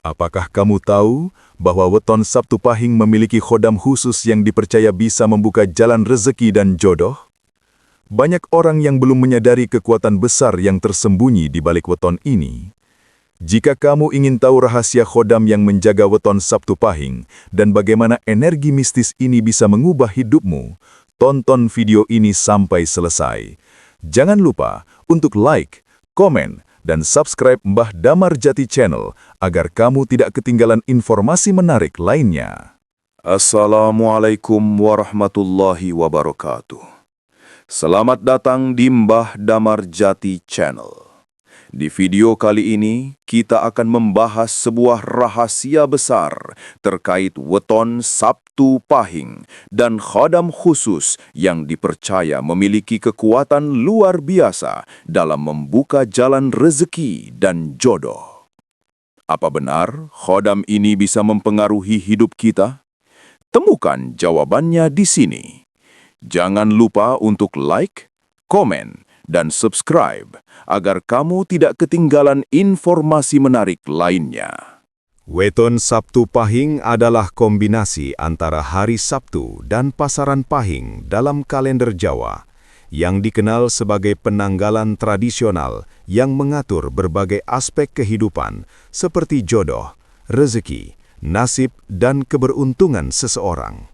Apakah kamu tahu bahwa weton Sabtu Pahing memiliki khodam khusus yang dipercaya bisa membuka jalan rezeki dan jodoh? Banyak orang yang belum menyadari kekuatan besar yang tersembunyi di balik weton ini. Jika kamu ingin tahu rahasia khodam yang menjaga weton Sabtu Pahing dan bagaimana energi mistis ini bisa mengubah hidupmu, tonton video ini sampai selesai. Jangan lupa untuk like, komen, dan subscribe Mbah Damar Jati Channel agar kamu tidak ketinggalan informasi menarik lainnya. Assalamualaikum warahmatullahi wabarakatuh. Selamat datang di Mbah Damar Jati Channel. Di video kali ini, kita akan membahas sebuah rahasia besar terkait weton Sabtu Pahing dan khodam khusus yang dipercaya memiliki kekuatan luar biasa dalam membuka jalan rezeki dan jodoh. Apa benar khodam ini bisa mempengaruhi hidup kita? Temukan jawabannya di sini. Jangan lupa untuk like, komen, dan subscribe agar kamu tidak ketinggalan informasi menarik lainnya. Weton Sabtu Pahing adalah kombinasi antara hari Sabtu dan pasaran Pahing dalam kalender Jawa, yang dikenal sebagai penanggalan tradisional yang mengatur berbagai aspek kehidupan seperti jodoh, rezeki, nasib, dan keberuntungan seseorang.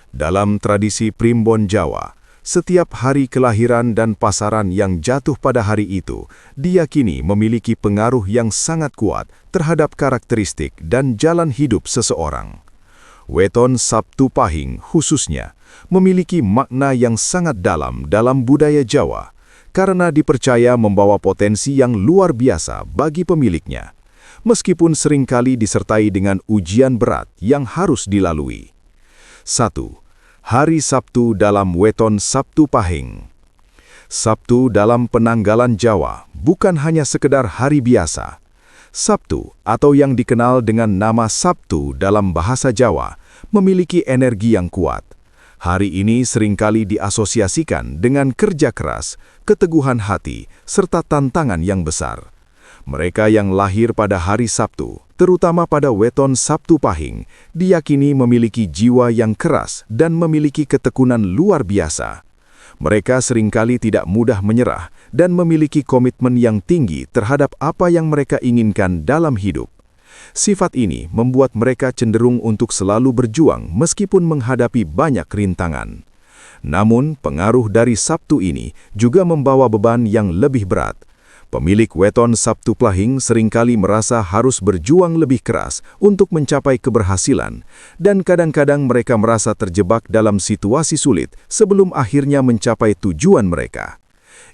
Dalam tradisi primbon Jawa, setiap hari kelahiran dan pasaran yang jatuh pada hari itu diyakini memiliki pengaruh yang sangat kuat terhadap karakteristik dan jalan hidup seseorang. Weton Sabtu Pahing khususnya memiliki makna yang sangat dalam budaya Jawa karena dipercaya membawa potensi yang luar biasa bagi pemiliknya, meskipun seringkali disertai dengan ujian berat yang harus dilalui. 1. Hari Sabtu dalam weton Sabtu Pahing. Sabtu dalam penanggalan Jawa bukan hanya sekedar hari biasa. Sabtu, atau yang dikenal dengan nama Sabtu dalam bahasa Jawa, memiliki energi yang kuat. Hari ini seringkali diasosiasikan dengan kerja keras, keteguhan hati, serta tantangan yang besar. Mereka yang lahir pada hari Sabtu, terutama pada weton Sabtu Pahing, diyakini memiliki jiwa yang keras dan memiliki ketekunan luar biasa. Mereka seringkali tidak mudah menyerah dan memiliki komitmen yang tinggi terhadap apa yang mereka inginkan dalam hidup. Sifat ini membuat mereka cenderung untuk selalu berjuang meskipun menghadapi banyak rintangan. Namun, pengaruh dari Sabtu ini juga membawa beban yang lebih berat. Pemilik weton Sabtu Pahing seringkali merasa harus berjuang lebih keras untuk mencapai keberhasilan, dan kadang-kadang mereka merasa terjebak dalam situasi sulit sebelum akhirnya mencapai tujuan mereka.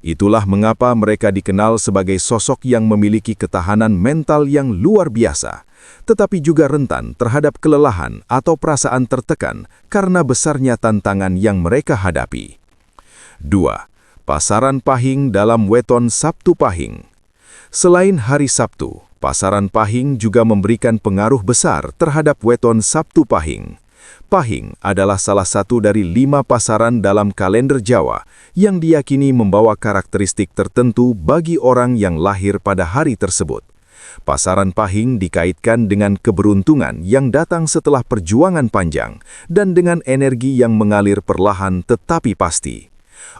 Itulah mengapa mereka dikenal sebagai sosok yang memiliki ketahanan mental yang luar biasa, tetapi juga rentan terhadap kelelahan atau perasaan tertekan karena besarnya tantangan yang mereka hadapi. 2. Pasaran Pahing dalam weton Sabtu Pahing. Selain hari Sabtu, pasaran Pahing juga memberikan pengaruh besar terhadap weton Sabtu Pahing. Pahing adalah salah satu dari 5 pasaran dalam kalender Jawa yang diyakini membawa karakteristik tertentu bagi orang yang lahir pada hari tersebut. Pasaran Pahing dikaitkan dengan keberuntungan yang datang setelah perjuangan panjang dan dengan energi yang mengalir perlahan tetapi pasti.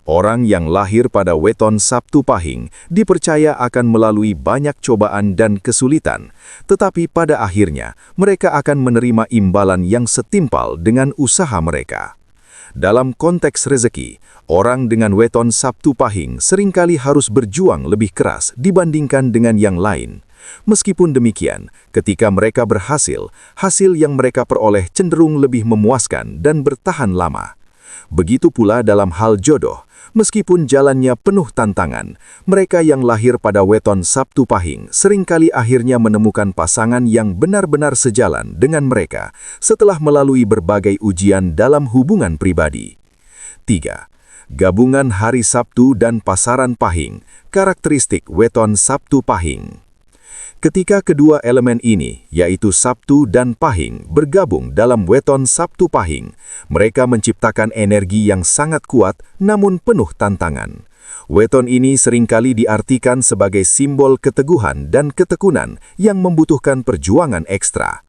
Orang yang lahir pada weton Sabtu Pahing dipercaya akan melalui banyak cobaan dan kesulitan, tetapi pada akhirnya mereka akan menerima imbalan yang setimpal dengan usaha mereka. Dalam konteks rezeki, orang dengan weton Sabtu Pahing seringkali harus berjuang lebih keras dibandingkan dengan yang lain. Meskipun demikian, ketika mereka berhasil, hasil yang mereka peroleh cenderung lebih memuaskan dan bertahan lama. Begitu pula dalam hal jodoh, meskipun jalannya penuh tantangan, mereka yang lahir pada weton Sabtu Pahing seringkali akhirnya menemukan pasangan yang benar-benar sejalan dengan mereka setelah melalui berbagai ujian dalam hubungan pribadi. 3. Gabungan hari Sabtu dan pasaran Pahing, karakteristik weton Sabtu Pahing. Ketika kedua elemen ini, yaitu Sabtu dan Pahing, bergabung dalam weton Sabtu Pahing, mereka menciptakan energi yang sangat kuat namun penuh tantangan. Weton ini seringkali diartikan sebagai simbol keteguhan dan ketekunan yang membutuhkan perjuangan ekstra.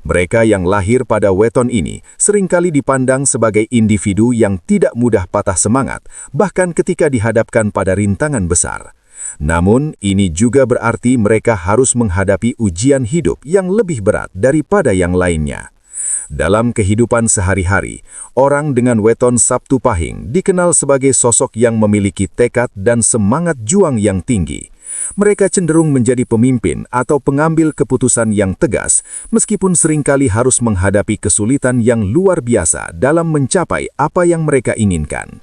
Mereka yang lahir pada weton ini seringkali dipandang sebagai individu yang tidak mudah patah semangat, bahkan ketika dihadapkan pada rintangan besar. Namun, ini juga berarti mereka harus menghadapi ujian hidup yang lebih berat daripada yang lainnya. Dalam kehidupan sehari-hari, orang dengan weton Sabtu Pahing dikenal sebagai sosok yang memiliki tekad dan semangat juang yang tinggi. Mereka cenderung menjadi pemimpin atau pengambil keputusan yang tegas, meskipun seringkali harus menghadapi kesulitan yang luar biasa dalam mencapai apa yang mereka inginkan.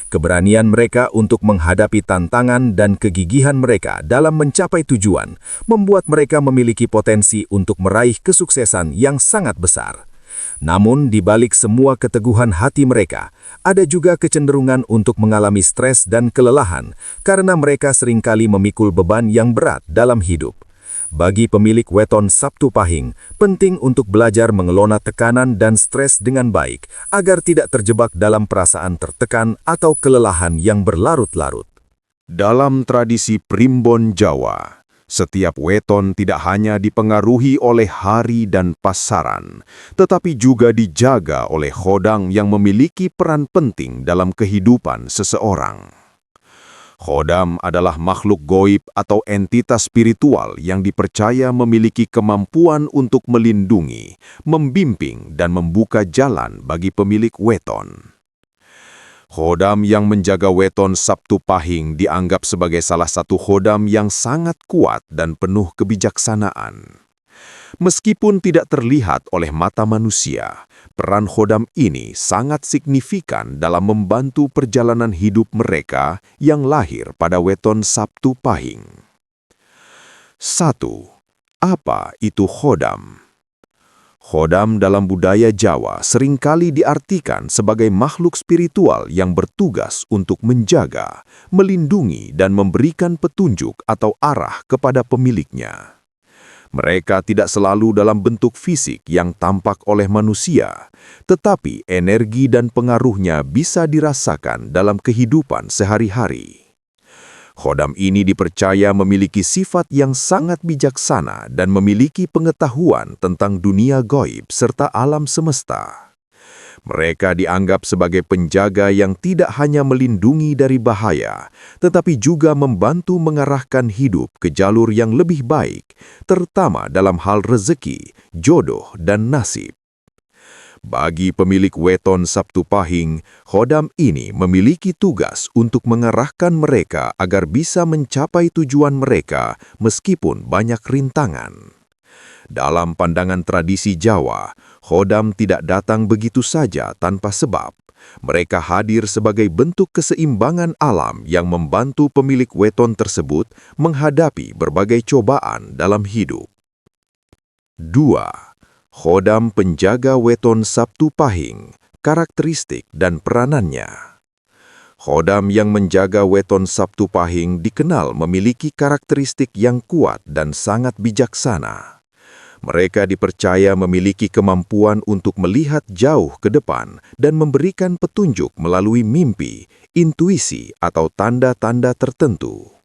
Keberanian mereka untuk menghadapi tantangan dan kegigihan mereka dalam mencapai tujuan membuat mereka memiliki potensi untuk meraih kesuksesan yang sangat besar. Namun, di balik semua keteguhan hati mereka, ada juga kecenderungan untuk mengalami stres dan kelelahan karena mereka seringkali memikul beban yang berat dalam hidup. Bagi pemilik weton Sabtu Pahing, penting untuk belajar mengelola tekanan dan stres dengan baik agar tidak terjebak dalam perasaan tertekan atau kelelahan yang berlarut-larut. Dalam tradisi primbon Jawa, setiap weton tidak hanya dipengaruhi oleh hari dan pasaran, tetapi juga dijaga oleh khodam yang memiliki peran penting dalam kehidupan seseorang. Khodam adalah makhluk goib atau entitas spiritual yang dipercaya memiliki kemampuan untuk melindungi, membimbing, dan membuka jalan bagi pemilik weton. Khodam yang menjaga weton Sabtu Pahing dianggap sebagai salah satu khodam yang sangat kuat dan penuh kebijaksanaan. Meskipun tidak terlihat oleh mata manusia, peran khodam ini sangat signifikan dalam membantu perjalanan hidup mereka yang lahir pada weton Sabtu Pahing. 1. Apa itu khodam? Khodam dalam budaya Jawa seringkali diartikan sebagai makhluk spiritual yang bertugas untuk menjaga, melindungi, dan memberikan petunjuk atau arah kepada pemiliknya. Mereka tidak selalu dalam bentuk fisik yang tampak oleh manusia, tetapi energi dan pengaruhnya bisa dirasakan dalam kehidupan sehari-hari. Khodam ini dipercaya memiliki sifat yang sangat bijaksana dan memiliki pengetahuan tentang dunia gaib serta alam semesta. Mereka dianggap sebagai penjaga yang tidak hanya melindungi dari bahaya, tetapi juga membantu mengarahkan hidup ke jalur yang lebih baik, terutama dalam hal rezeki, jodoh, dan nasib. Bagi pemilik weton Sabtu Pahing, khodam ini memiliki tugas untuk mengarahkan mereka agar bisa mencapai tujuan mereka meskipun banyak rintangan. Dalam pandangan tradisi Jawa, khodam tidak datang begitu saja tanpa sebab. Mereka hadir sebagai bentuk keseimbangan alam yang membantu pemilik weton tersebut menghadapi berbagai cobaan dalam hidup. 2. Khodam penjaga weton Sabtu Pahing, karakteristik dan peranannya. Khodam yang menjaga weton Sabtu Pahing dikenal memiliki karakteristik yang kuat dan sangat bijaksana. Mereka dipercaya memiliki kemampuan untuk melihat jauh ke depan dan memberikan petunjuk melalui mimpi, intuisi, atau tanda-tanda tertentu.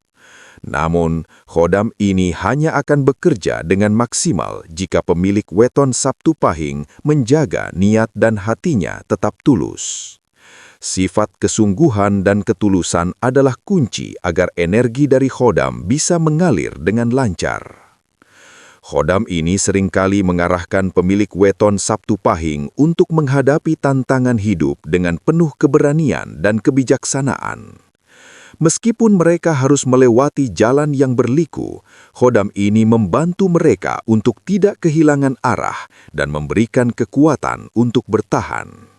Namun, khodam ini hanya akan bekerja dengan maksimal jika pemilik weton Sabtu Pahing menjaga niat dan hatinya tetap tulus. Sifat kesungguhan dan ketulusan adalah kunci agar energi dari khodam bisa mengalir dengan lancar. Khodam ini seringkali mengarahkan pemilik weton Sabtu Pahing untuk menghadapi tantangan hidup dengan penuh keberanian dan kebijaksanaan. Meskipun mereka harus melewati jalan yang berliku, khodam ini membantu mereka untuk tidak kehilangan arah dan memberikan kekuatan untuk bertahan.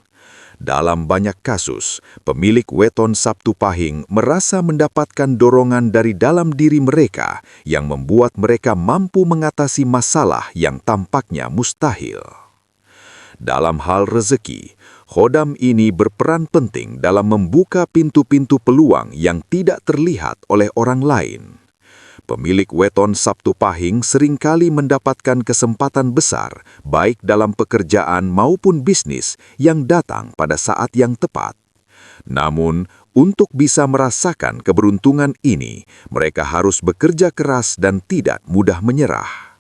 Dalam banyak kasus, pemilik weton Sabtu Pahing merasa mendapatkan dorongan dari dalam diri mereka yang membuat mereka mampu mengatasi masalah yang tampaknya mustahil. Dalam hal rezeki, khodam ini berperan penting dalam membuka pintu-pintu peluang yang tidak terlihat oleh orang lain. Pemilik weton Sabtu Pahing seringkali mendapatkan kesempatan besar, baik dalam pekerjaan maupun bisnis yang datang pada saat yang tepat. Namun, Untuk bisa merasakan keberuntungan ini, mereka harus bekerja keras dan tidak mudah menyerah.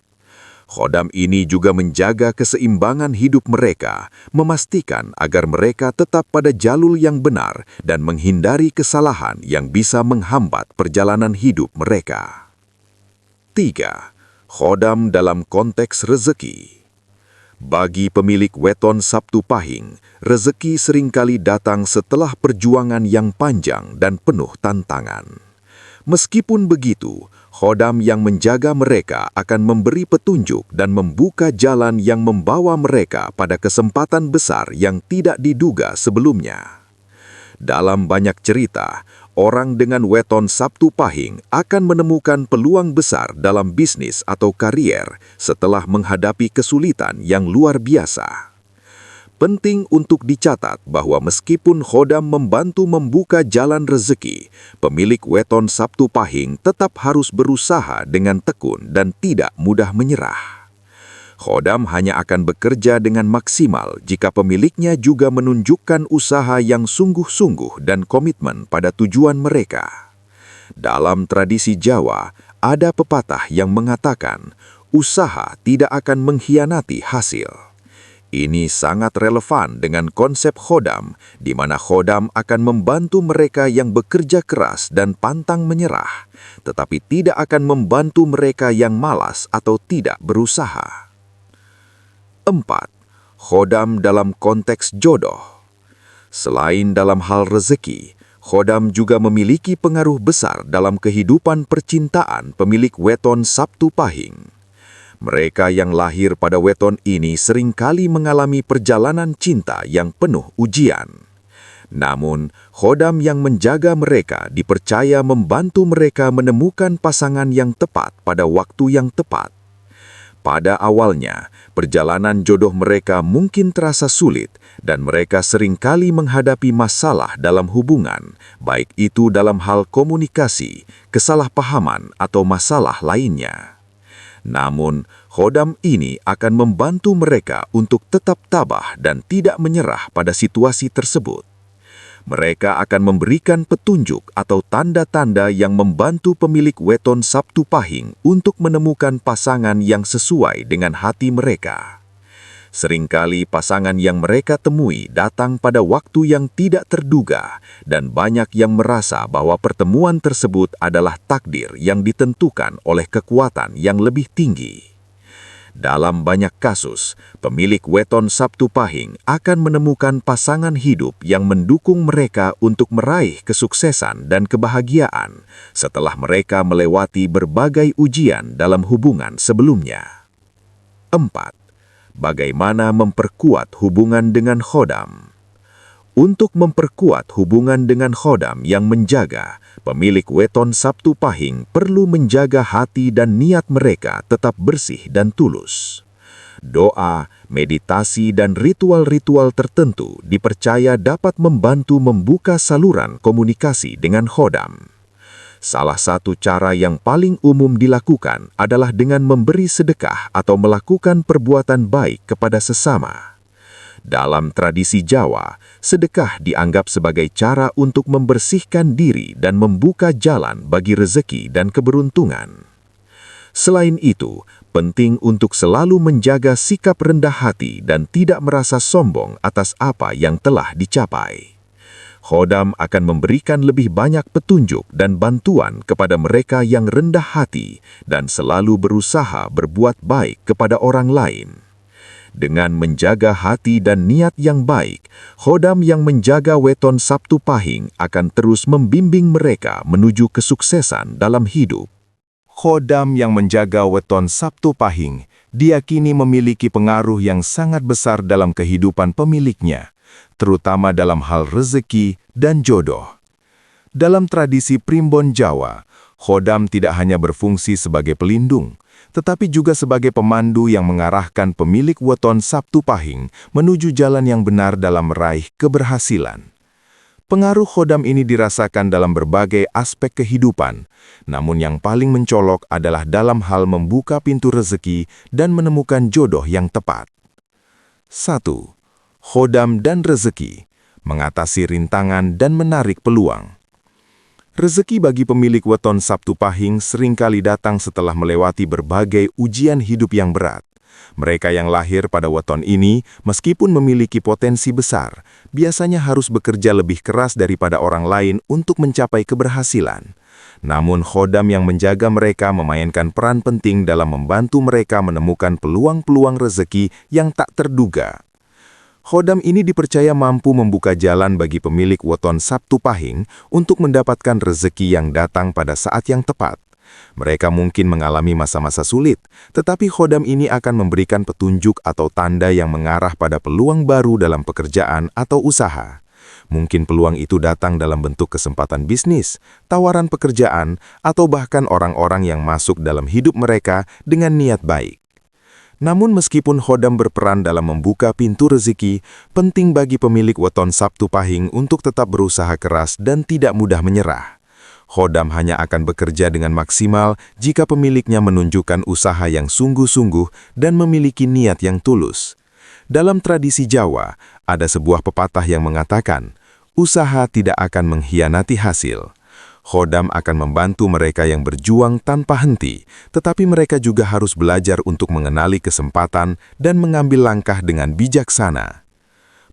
Khodam ini juga menjaga keseimbangan hidup mereka, memastikan agar mereka tetap pada jalur yang benar dan menghindari kesalahan yang bisa menghambat perjalanan hidup mereka. 3. Khodam dalam konteks rezeki. Bagi pemilik weton Sabtu Pahing, rezeki seringkali datang setelah perjuangan yang panjang dan penuh tantangan. Meskipun begitu, khodam yang menjaga mereka akan memberi petunjuk dan membuka jalan yang membawa mereka pada kesempatan besar yang tidak diduga sebelumnya. Dalam banyak cerita, orang dengan weton Sabtu Pahing akan menemukan peluang besar dalam bisnis atau karier setelah menghadapi kesulitan yang luar biasa. Penting untuk dicatat bahwa meskipun khodam membantu membuka jalan rezeki, pemilik weton Sabtu Pahing tetap harus berusaha dengan tekun dan tidak mudah menyerah. Khodam hanya akan bekerja dengan maksimal jika pemiliknya juga menunjukkan usaha yang sungguh-sungguh dan komitmen pada tujuan mereka. Dalam tradisi Jawa, ada pepatah yang mengatakan, usaha tidak akan mengkhianati hasil. Ini sangat relevan dengan konsep khodam, di mana khodam akan membantu mereka yang bekerja keras dan pantang menyerah, tetapi tidak akan membantu mereka yang malas atau tidak berusaha. 4. Khodam dalam konteks jodoh. Selain dalam hal rezeki, khodam juga memiliki pengaruh besar dalam kehidupan percintaan pemilik weton Sabtu Pahing. Mereka yang lahir pada weton ini seringkali mengalami perjalanan cinta yang penuh ujian. Namun, khodam yang menjaga mereka dipercaya membantu mereka menemukan pasangan yang tepat pada waktu yang tepat. Pada awalnya, perjalanan jodoh mereka mungkin terasa sulit dan mereka seringkali menghadapi masalah dalam hubungan, baik itu dalam hal komunikasi, kesalahpahaman, atau masalah lainnya. Namun, khodam ini akan membantu mereka untuk tetap tabah dan tidak menyerah pada situasi tersebut. Mereka akan memberikan petunjuk atau tanda-tanda yang membantu pemilik weton Sabtu Pahing untuk menemukan pasangan yang sesuai dengan hati mereka. Seringkali pasangan yang mereka temui datang pada waktu yang tidak terduga dan banyak yang merasa bahwa pertemuan tersebut adalah takdir yang ditentukan oleh kekuatan yang lebih tinggi. Dalam banyak kasus, pemilik weton Sabtu Pahing akan menemukan pasangan hidup yang mendukung mereka untuk meraih kesuksesan dan kebahagiaan setelah mereka melewati berbagai ujian dalam hubungan sebelumnya. 4. Bagaimana memperkuat hubungan dengan khodam? Untuk memperkuat hubungan dengan khodam yang menjaga, pemilik weton Sabtu Pahing perlu menjaga hati dan niat mereka tetap bersih dan tulus. Doa, meditasi, dan ritual-ritual tertentu dipercaya dapat membantu membuka saluran komunikasi dengan khodam. Salah satu cara yang paling umum dilakukan adalah dengan memberi sedekah atau melakukan perbuatan baik kepada sesama. Dalam tradisi Jawa, sedekah dianggap sebagai cara untuk membersihkan diri dan membuka jalan bagi rezeki dan keberuntungan. Selain itu, penting untuk selalu menjaga sikap rendah hati dan tidak merasa sombong atas apa yang telah dicapai. Khodam akan memberikan lebih banyak petunjuk dan bantuan kepada mereka yang rendah hati dan selalu berusaha berbuat baik kepada orang lain. Dengan menjaga hati dan niat yang baik, khodam yang menjaga weton Sabtu Pahing akan terus membimbing mereka menuju kesuksesan dalam hidup. Khodam yang menjaga weton Sabtu Pahing diyakini memiliki pengaruh yang sangat besar dalam kehidupan pemiliknya, terutama dalam hal rezeki dan jodoh. Dalam tradisi primbon Jawa, khodam tidak hanya berfungsi sebagai pelindung, tetapi juga sebagai pemandu yang mengarahkan pemilik weton Sabtu Pahing menuju jalan yang benar dalam meraih keberhasilan. Pengaruh khodam ini dirasakan dalam berbagai aspek kehidupan, namun yang paling mencolok adalah dalam hal membuka pintu rezeki dan menemukan jodoh yang tepat. 1. Khodam dan rezeki. mengatasi rintangan dan menarik peluang. Rezeki bagi pemilik weton Sabtu Pahing seringkali datang setelah melewati berbagai ujian hidup yang berat. Mereka yang lahir pada weton ini, meskipun memiliki potensi besar, biasanya harus bekerja lebih keras daripada orang lain untuk mencapai keberhasilan. Namun khodam yang menjaga mereka memainkan peran penting dalam membantu mereka menemukan peluang-peluang rezeki yang tak terduga. Khodam ini dipercaya mampu membuka jalan bagi pemilik weton Sabtu Pahing untuk mendapatkan rezeki yang datang pada saat yang tepat. Mereka mungkin mengalami masa-masa sulit, tetapi khodam ini akan memberikan petunjuk atau tanda yang mengarah pada peluang baru dalam pekerjaan atau usaha. Mungkin peluang itu datang dalam bentuk kesempatan bisnis, tawaran pekerjaan, atau bahkan orang-orang yang masuk dalam hidup mereka dengan niat baik. Namun meskipun khodam berperan dalam membuka pintu rezeki, penting bagi pemilik weton Sabtu Pahing untuk tetap berusaha keras dan tidak mudah menyerah. Khodam hanya akan bekerja dengan maksimal jika pemiliknya menunjukkan usaha yang sungguh-sungguh dan memiliki niat yang tulus. Dalam tradisi Jawa, ada sebuah pepatah yang mengatakan, usaha tidak akan mengkhianati hasil. Khodam akan membantu mereka yang berjuang tanpa henti, tetapi mereka juga harus belajar untuk mengenali kesempatan dan mengambil langkah dengan bijaksana.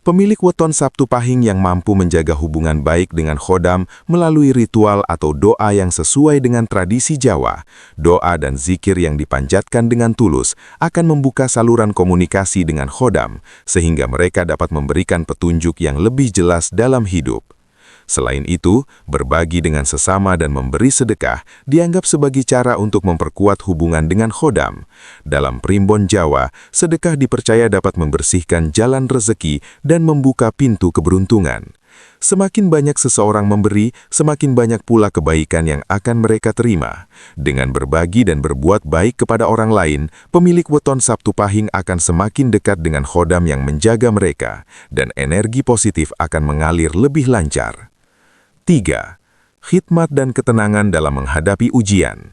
Pemilik weton Sabtu Pahing yang mampu menjaga hubungan baik dengan khodam melalui ritual atau doa yang sesuai dengan tradisi Jawa, doa dan zikir yang dipanjatkan dengan tulus akan membuka saluran komunikasi dengan khodam, sehingga mereka dapat memberikan petunjuk yang lebih jelas dalam hidup. Selain itu, berbagi dengan sesama dan memberi sedekah dianggap sebagai cara untuk memperkuat hubungan dengan khodam. Dalam primbon Jawa, sedekah dipercaya dapat membersihkan jalan rezeki dan membuka pintu keberuntungan. Semakin banyak seseorang memberi, semakin banyak pula kebaikan yang akan mereka terima. Dengan berbagi dan berbuat baik kepada orang lain, pemilik weton Sabtu Pahing akan semakin dekat dengan khodam yang menjaga mereka, dan energi positif akan mengalir lebih lancar. 3. Khidmat dan ketenangan dalam menghadapi ujian.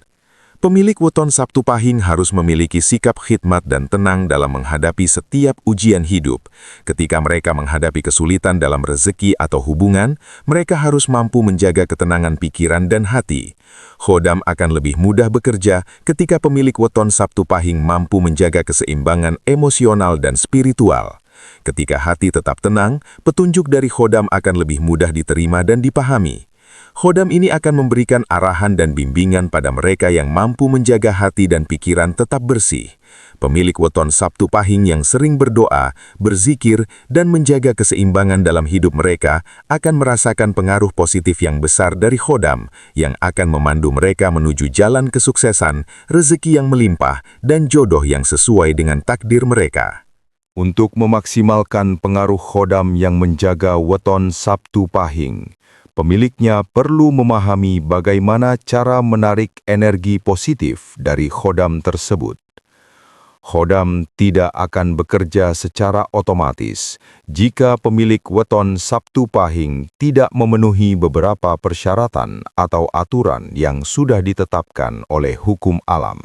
Pemilik weton Sabtu Pahing harus memiliki sikap khidmat dan tenang dalam menghadapi setiap ujian hidup. Ketika mereka menghadapi kesulitan dalam rezeki atau hubungan, mereka harus mampu menjaga ketenangan pikiran dan hati. Khodam akan lebih mudah bekerja ketika pemilik weton Sabtu Pahing mampu menjaga keseimbangan emosional dan spiritual. Ketika hati tetap tenang, petunjuk dari khodam akan lebih mudah diterima dan dipahami. Khodam ini akan memberikan arahan dan bimbingan pada mereka yang mampu menjaga hati dan pikiran tetap bersih. Pemilik weton Sabtu Pahing yang sering berdoa, berzikir, dan menjaga keseimbangan dalam hidup mereka akan merasakan pengaruh positif yang besar dari khodam yang akan memandu mereka menuju jalan kesuksesan, rezeki yang melimpah, dan jodoh yang sesuai dengan takdir mereka. Untuk memaksimalkan pengaruh khodam yang menjaga weton Sabtu Pahing, pemiliknya perlu memahami bagaimana cara menarik energi positif dari khodam tersebut. Khodam tidak akan bekerja secara otomatis jika pemilik weton Sabtu Pahing tidak memenuhi beberapa persyaratan atau aturan yang sudah ditetapkan oleh hukum alam.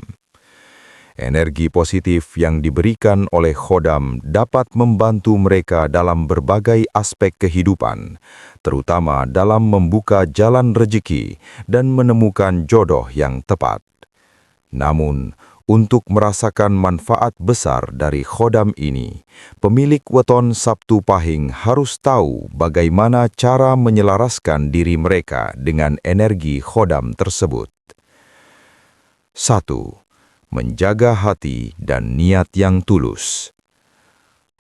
Energi positif yang diberikan oleh khodam dapat membantu mereka dalam berbagai aspek kehidupan, terutama dalam membuka jalan rezeki dan menemukan jodoh yang tepat. Namun, untuk merasakan manfaat besar dari khodam ini, pemilik weton Sabtu Pahing harus tahu bagaimana cara menyelaraskan diri mereka dengan energi khodam tersebut. 1. Menjaga hati dan niat yang tulus.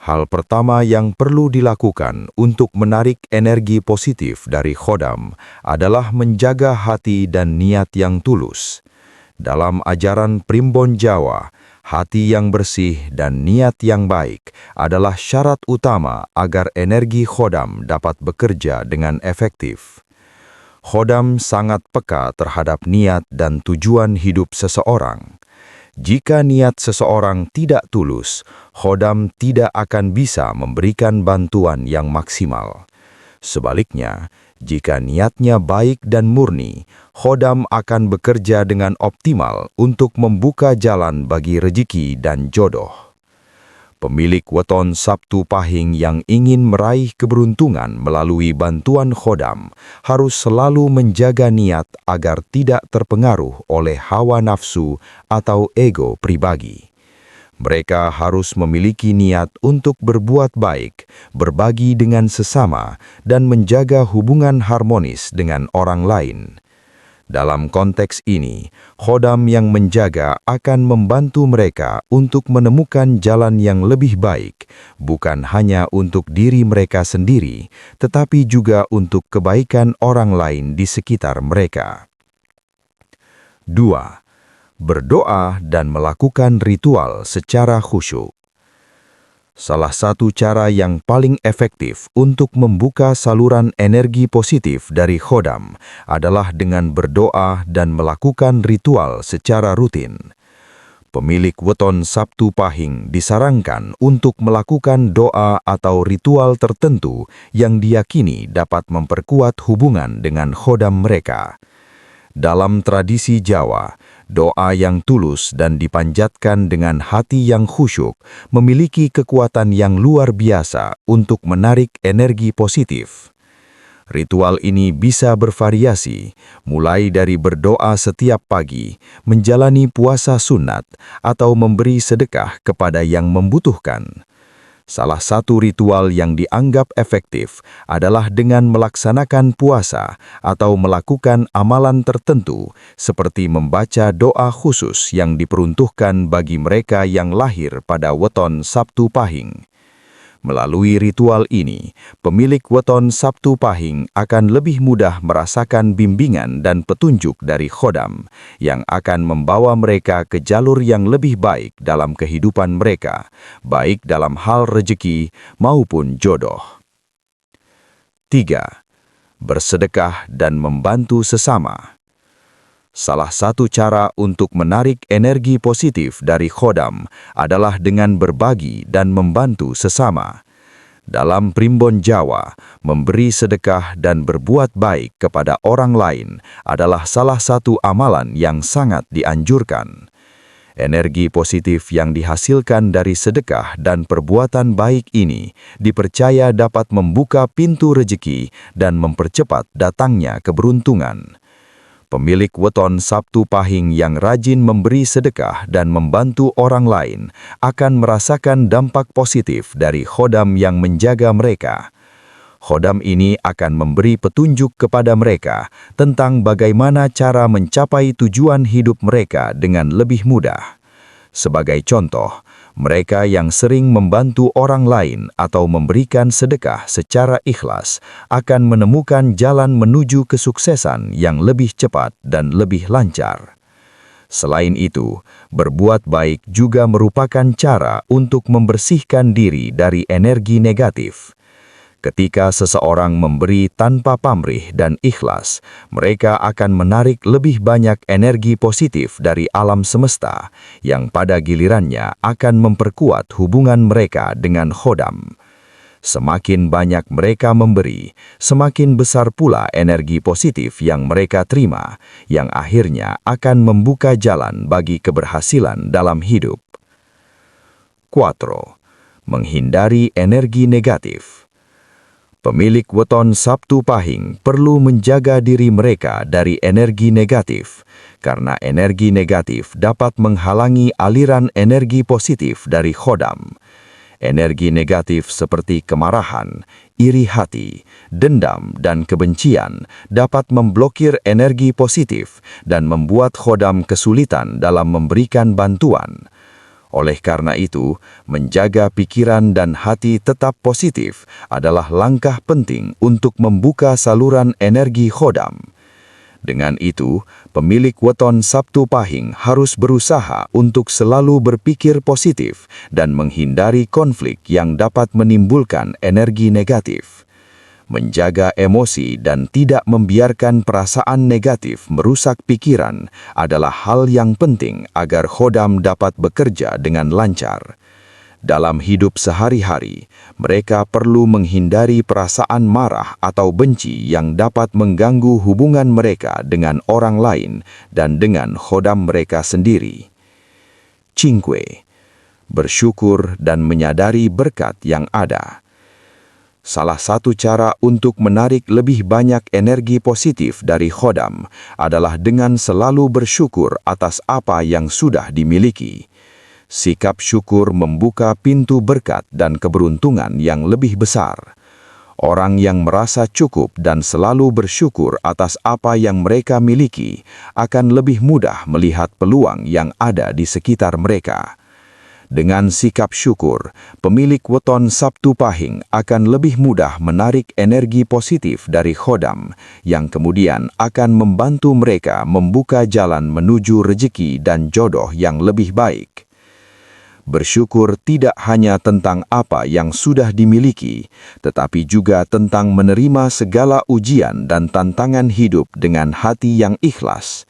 Hal pertama yang perlu dilakukan untuk menarik energi positif dari khodam adalah menjaga hati dan niat yang tulus. Dalam ajaran primbon Jawa, hati yang bersih dan niat yang baik adalah syarat utama agar energi khodam dapat bekerja dengan efektif. Khodam sangat peka terhadap niat dan tujuan hidup seseorang. Jika niat seseorang tidak tulus, khodam tidak akan bisa memberikan bantuan yang maksimal. Sebaliknya, jika niatnya baik dan murni, khodam akan bekerja dengan optimal untuk membuka jalan bagi rezeki dan jodoh. Pemilik weton Sabtu Pahing yang ingin meraih keberuntungan melalui bantuan khodam harus selalu menjaga niat agar tidak terpengaruh oleh hawa nafsu atau ego pribadi. Mereka harus memiliki niat untuk berbuat baik, berbagi dengan sesama, dan menjaga hubungan harmonis dengan orang lain. Dalam konteks ini, khodam yang menjaga akan membantu mereka untuk menemukan jalan yang lebih baik, bukan hanya untuk diri mereka sendiri, tetapi juga untuk kebaikan orang lain di sekitar mereka. 2. Berdoa dan melakukan ritual secara khusyuk. Salah satu cara yang paling efektif untuk membuka saluran energi positif dari khodam adalah dengan berdoa dan melakukan ritual secara rutin. Pemilik weton Sabtu Pahing disarankan untuk melakukan doa atau ritual tertentu yang diyakini dapat memperkuat hubungan dengan khodam mereka. Dalam tradisi Jawa, doa yang tulus dan dipanjatkan dengan hati yang khusyuk memiliki kekuatan yang luar biasa untuk menarik energi positif. Ritual ini bisa bervariasi, mulai dari berdoa setiap pagi, menjalani puasa sunat, atau memberi sedekah kepada yang membutuhkan. Salah satu ritual yang dianggap efektif adalah dengan melaksanakan puasa atau melakukan amalan tertentu seperti membaca doa khusus yang diperuntukkan bagi mereka yang lahir pada weton Sabtu Pahing. Melalui ritual ini, pemilik weton Sabtu Pahing akan lebih mudah merasakan bimbingan dan petunjuk dari khodam yang akan membawa mereka ke jalur yang lebih baik dalam kehidupan mereka, baik dalam hal rezeki maupun jodoh. 3. Bersedekah dan membantu sesama. Salah satu cara untuk menarik energi positif dari khodam adalah dengan berbagi dan membantu sesama. Dalam primbon Jawa, memberi sedekah dan berbuat baik kepada orang lain adalah salah satu amalan yang sangat dianjurkan. Energi positif yang dihasilkan dari sedekah dan perbuatan baik ini dipercaya dapat membuka pintu rezeki dan mempercepat datangnya keberuntungan. Pemilik weton Sabtu Pahing yang rajin memberi sedekah dan membantu orang lain akan merasakan dampak positif dari khodam yang menjaga mereka. Khodam ini akan memberi petunjuk kepada mereka tentang bagaimana cara mencapai tujuan hidup mereka dengan lebih mudah. Sebagai contoh, mereka yang sering membantu orang lain atau memberikan sedekah secara ikhlas akan menemukan jalan menuju kesuksesan yang lebih cepat dan lebih lancar. Selain itu, berbuat baik juga merupakan cara untuk membersihkan diri dari energi negatif. Ketika seseorang memberi tanpa pamrih dan ikhlas, mereka akan menarik lebih banyak energi positif dari alam semesta, yang pada gilirannya akan memperkuat hubungan mereka dengan khodam. Semakin banyak mereka memberi, semakin besar pula energi positif yang mereka terima, yang akhirnya akan membuka jalan bagi keberhasilan dalam hidup. 4. Menghindari energi negatif. Pemilik weton Sabtu Pahing perlu menjaga diri mereka dari energi negatif, karena energi negatif dapat menghalangi aliran energi positif dari khodam. Energi negatif seperti kemarahan, iri hati, dendam, dan kebencian dapat memblokir energi positif dan membuat khodam kesulitan dalam memberikan bantuan. Oleh karena itu, menjaga pikiran dan hati tetap positif adalah langkah penting untuk membuka saluran energi khodam. Dengan itu, pemilik weton Sabtu Pahing harus berusaha untuk selalu berpikir positif dan menghindari konflik yang dapat menimbulkan energi negatif. Menjaga emosi dan tidak membiarkan perasaan negatif merusak pikiran adalah hal yang penting agar khodam dapat bekerja dengan lancar. Dalam hidup sehari-hari, mereka perlu menghindari perasaan marah atau benci yang dapat mengganggu hubungan mereka dengan orang lain dan dengan khodam mereka sendiri. 5. bersyukur dan menyadari berkat yang ada. Salah satu cara untuk menarik lebih banyak energi positif dari khodam adalah dengan selalu bersyukur atas apa yang sudah dimiliki. Sikap syukur membuka pintu berkat dan keberuntungan yang lebih besar. Orang yang merasa cukup dan selalu bersyukur atas apa yang mereka miliki akan lebih mudah melihat peluang yang ada di sekitar mereka. Dengan sikap syukur, pemilik weton Sabtu Pahing akan lebih mudah menarik energi positif dari khodam yang kemudian akan membantu mereka membuka jalan menuju rezeki dan jodoh yang lebih baik. Bersyukur tidak hanya tentang apa yang sudah dimiliki, tetapi juga tentang menerima segala ujian dan tantangan hidup dengan hati yang ikhlas.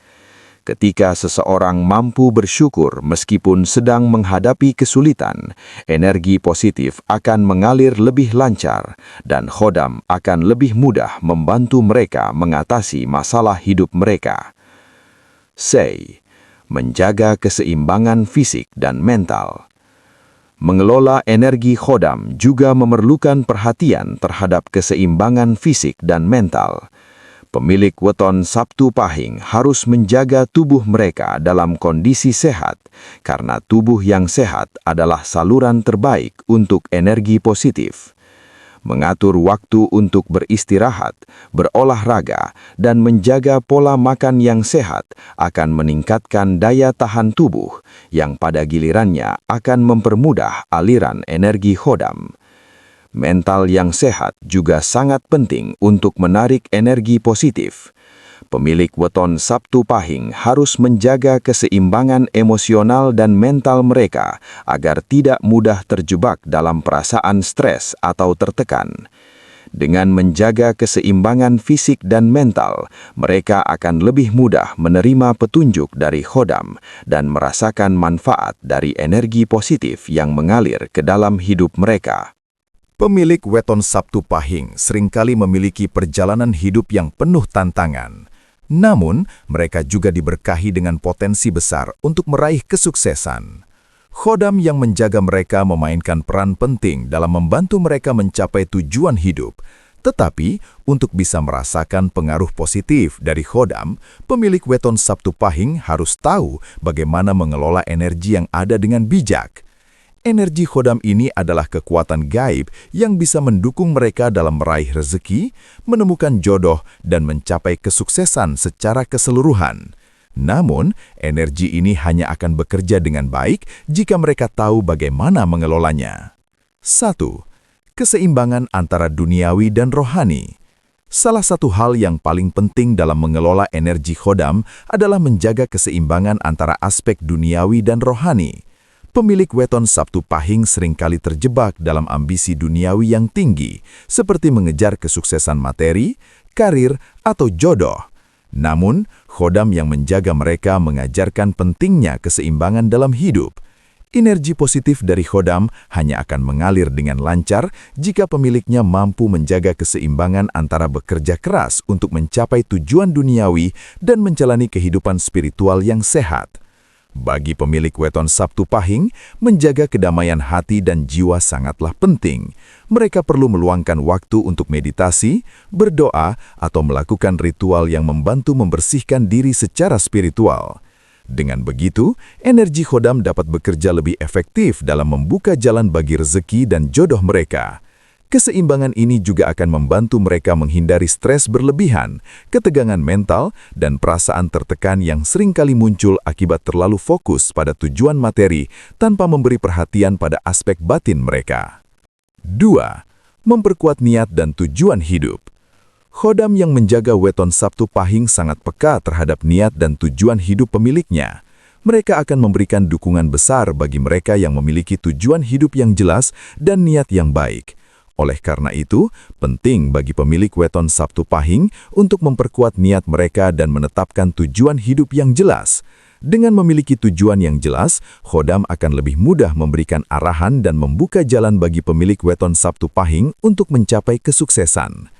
Ketika seseorang mampu bersyukur meskipun sedang menghadapi kesulitan, energi positif akan mengalir lebih lancar dan khodam akan lebih mudah membantu mereka mengatasi masalah hidup mereka. Menjaga keseimbangan fisik dan mental. Mengelola energi khodam juga memerlukan perhatian terhadap keseimbangan fisik dan mental. Pemilik weton Sabtu Pahing harus menjaga tubuh mereka dalam kondisi sehat, karena tubuh yang sehat adalah saluran terbaik untuk energi positif. Mengatur waktu untuk beristirahat, berolahraga, dan menjaga pola makan yang sehat akan meningkatkan daya tahan tubuh, yang pada gilirannya akan mempermudah aliran energi khodam. Mental yang sehat juga sangat penting untuk menarik energi positif. Pemilik weton Sabtu Pahing harus menjaga keseimbangan emosional dan mental mereka agar tidak mudah terjebak dalam perasaan stres atau tertekan. Dengan menjaga keseimbangan fisik dan mental, mereka akan lebih mudah menerima petunjuk dari khodam dan merasakan manfaat dari energi positif yang mengalir ke dalam hidup mereka. Pemilik weton Sabtu Pahing seringkali memiliki perjalanan hidup yang penuh tantangan. Namun, mereka juga diberkahi dengan potensi besar untuk meraih kesuksesan. Khodam yang menjaga mereka memainkan peran penting dalam membantu mereka mencapai tujuan hidup. Tetapi, untuk bisa merasakan pengaruh positif dari khodam, pemilik weton Sabtu Pahing harus tahu bagaimana mengelola energi yang ada dengan bijak. Energi khodam ini adalah kekuatan gaib yang bisa mendukung mereka dalam meraih rezeki, menemukan jodoh, dan mencapai kesuksesan secara keseluruhan. Namun, energi ini hanya akan bekerja dengan baik jika mereka tahu bagaimana mengelolanya. 1. Keseimbangan antara duniawi dan rohani. Salah satu hal yang paling penting dalam mengelola energi khodam adalah menjaga keseimbangan antara aspek duniawi dan rohani. Pemilik weton Sabtu Pahing seringkali terjebak dalam ambisi duniawi yang tinggi, seperti mengejar kesuksesan materi, karir, atau jodoh. Namun, khodam yang menjaga mereka mengajarkan pentingnya keseimbangan dalam hidup. Energi positif dari khodam hanya akan mengalir dengan lancar jika pemiliknya mampu menjaga keseimbangan antara bekerja keras untuk mencapai tujuan duniawi dan menjalani kehidupan spiritual yang sehat. Bagi pemilik weton Sabtu Pahing, menjaga kedamaian hati dan jiwa sangatlah penting. Mereka perlu meluangkan waktu untuk meditasi, berdoa, atau melakukan ritual yang membantu membersihkan diri secara spiritual. Dengan begitu, energi khodam dapat bekerja lebih efektif dalam membuka jalan bagi rezeki dan jodoh mereka. Keseimbangan ini juga akan membantu mereka menghindari stres berlebihan, ketegangan mental, dan perasaan tertekan yang seringkali muncul akibat terlalu fokus pada tujuan materi tanpa memberi perhatian pada aspek batin mereka. 2. Memperkuat niat dan tujuan hidup. Khodam yang menjaga weton Sabtu Pahing sangat peka terhadap niat dan tujuan hidup pemiliknya. Mereka akan memberikan dukungan besar bagi mereka yang memiliki tujuan hidup yang jelas dan niat yang baik. Oleh karena itu, penting bagi pemilik weton Sabtu Pahing untuk memperkuat niat mereka dan menetapkan tujuan hidup yang jelas. Dengan memiliki tujuan yang jelas, khodam akan lebih mudah memberikan arahan dan membuka jalan bagi pemilik weton Sabtu Pahing untuk mencapai kesuksesan.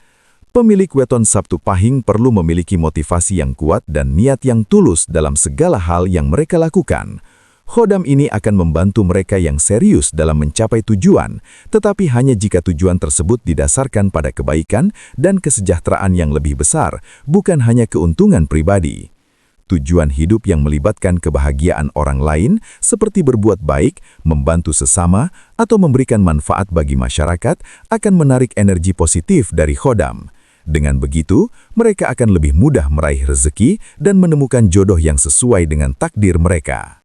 Pemilik weton Sabtu Pahing perlu memiliki motivasi yang kuat dan niat yang tulus dalam segala hal yang mereka lakukan. Khodam ini akan membantu mereka yang serius dalam mencapai tujuan, tetapi hanya jika tujuan tersebut didasarkan pada kebaikan dan kesejahteraan yang lebih besar, bukan hanya keuntungan pribadi. Tujuan hidup yang melibatkan kebahagiaan orang lain, seperti berbuat baik, membantu sesama, atau memberikan manfaat bagi masyarakat, akan menarik energi positif dari khodam. Dengan begitu, mereka akan lebih mudah meraih rezeki dan menemukan jodoh yang sesuai dengan takdir mereka.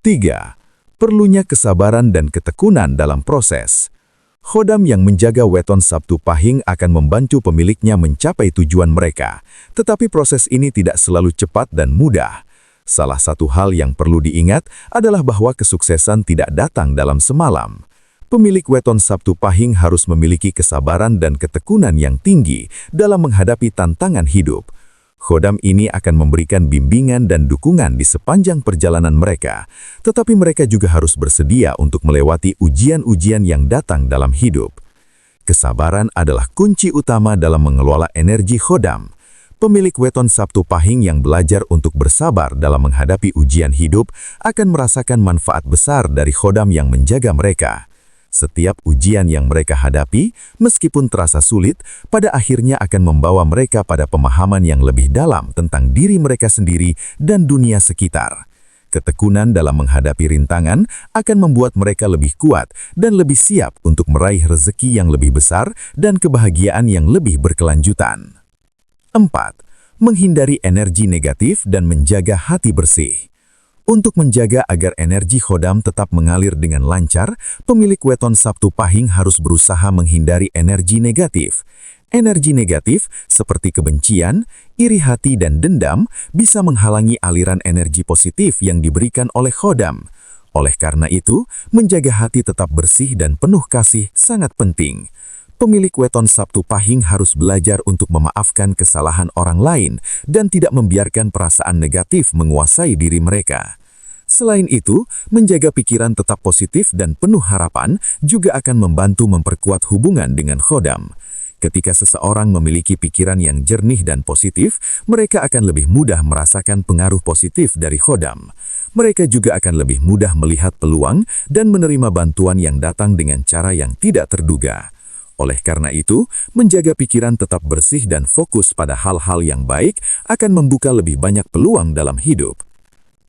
3. Perlunya kesabaran dan ketekunan dalam proses. Khodam yang menjaga weton Sabtu Pahing akan membantu pemiliknya mencapai tujuan mereka, tetapi proses ini tidak selalu cepat dan mudah. Salah satu hal yang perlu diingat adalah bahwa kesuksesan tidak datang dalam semalam. Pemilik weton Sabtu Pahing harus memiliki kesabaran dan ketekunan yang tinggi dalam menghadapi tantangan hidup. Khodam ini akan memberikan bimbingan dan dukungan di sepanjang perjalanan mereka, tetapi mereka juga harus bersedia untuk melewati ujian-ujian yang datang dalam hidup. Kesabaran adalah kunci utama dalam mengelola energi khodam. Pemilik weton Sabtu Pahing yang belajar untuk bersabar dalam menghadapi ujian hidup akan merasakan manfaat besar dari khodam yang menjaga mereka. Setiap ujian yang mereka hadapi, meskipun terasa sulit, pada akhirnya akan membawa mereka pada pemahaman yang lebih dalam tentang diri mereka sendiri dan dunia sekitar. Ketekunan dalam menghadapi rintangan akan membuat mereka lebih kuat dan lebih siap untuk meraih rezeki yang lebih besar dan kebahagiaan yang lebih berkelanjutan. 4. Menghindari energi negatif dan menjaga hati bersih. Untuk menjaga agar energi khodam tetap mengalir dengan lancar, pemilik weton Sabtu Pahing harus berusaha menghindari energi negatif. Energi negatif, seperti kebencian, iri hati dan dendam, bisa menghalangi aliran energi positif yang diberikan oleh khodam. Oleh karena itu, menjaga hati tetap bersih dan penuh kasih sangat penting. Pemilik weton Sabtu Pahing harus belajar untuk memaafkan kesalahan orang lain dan tidak membiarkan perasaan negatif menguasai diri mereka. Selain itu, menjaga pikiran tetap positif dan penuh harapan juga akan membantu memperkuat hubungan dengan khodam. Ketika seseorang memiliki pikiran yang jernih dan positif, mereka akan lebih mudah merasakan pengaruh positif dari khodam. Mereka juga akan lebih mudah melihat peluang dan menerima bantuan yang datang dengan cara yang tidak terduga. Oleh karena itu, menjaga pikiran tetap bersih dan fokus pada hal-hal yang baik akan membuka lebih banyak peluang dalam hidup.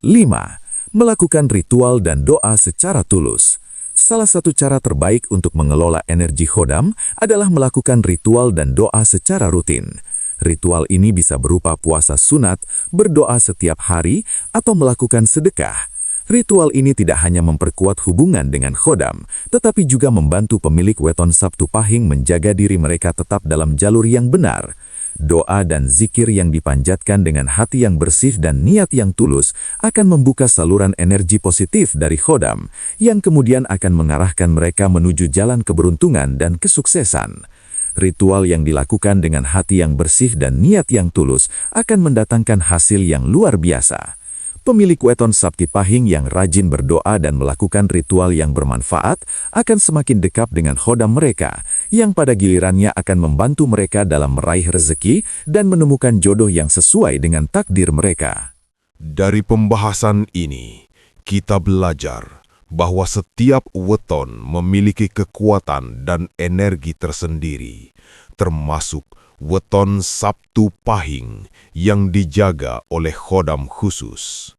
5. Melakukan ritual dan doa secara tulus. Salah satu cara terbaik untuk mengelola energi khodam adalah melakukan ritual dan doa secara rutin. Ritual ini bisa berupa puasa sunat, berdoa setiap hari, atau melakukan sedekah. Ritual ini tidak hanya memperkuat hubungan dengan khodam, tetapi juga membantu pemilik weton Sabtu Pahing menjaga diri mereka tetap dalam jalur yang benar. Doa dan zikir yang dipanjatkan dengan hati yang bersih dan niat yang tulus akan membuka saluran energi positif dari khodam, yang kemudian akan mengarahkan mereka menuju jalan keberuntungan dan kesuksesan. Ritual yang dilakukan dengan hati yang bersih dan niat yang tulus akan mendatangkan hasil yang luar biasa. Pemilik weton Sabtu Pahing yang rajin berdoa dan melakukan ritual yang bermanfaat akan semakin dekat dengan khodam mereka, yang pada gilirannya akan membantu mereka dalam meraih rezeki dan menemukan jodoh yang sesuai dengan takdir mereka. Dari pembahasan ini, kita belajar bahwa setiap weton memiliki kekuatan dan energi tersendiri, termasuk weton Sabtu Pahing yang dijaga oleh khodam khusus.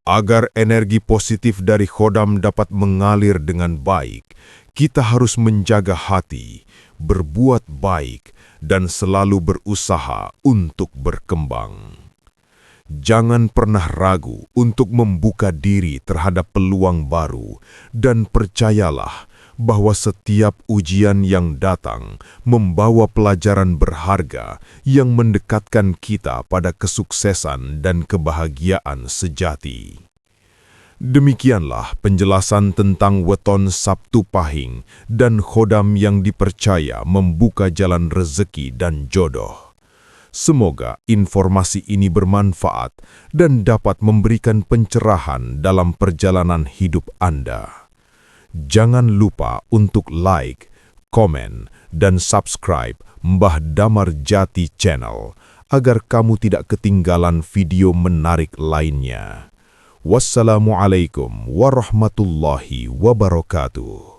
Agar energi positif dari khodam dapat mengalir dengan baik, kita harus menjaga hati, berbuat baik, dan selalu berusaha untuk berkembang. Jangan pernah ragu untuk membuka diri terhadap peluang baru, dan percayalah bahwa setiap ujian yang datang membawa pelajaran berharga yang mendekatkan kita pada kesuksesan dan kebahagiaan sejati. Demikianlah penjelasan tentang weton Sabtu Pahing dan khodam yang dipercaya membuka jalan rezeki dan jodoh. Semoga informasi ini bermanfaat dan dapat memberikan pencerahan dalam perjalanan hidup Anda. Jangan lupa untuk like, komen, dan subscribe Mbah Damar Jati Channel agar kamu tidak ketinggalan video menarik lainnya. Wassalamualaikum warahmatullahi wabarakatuh.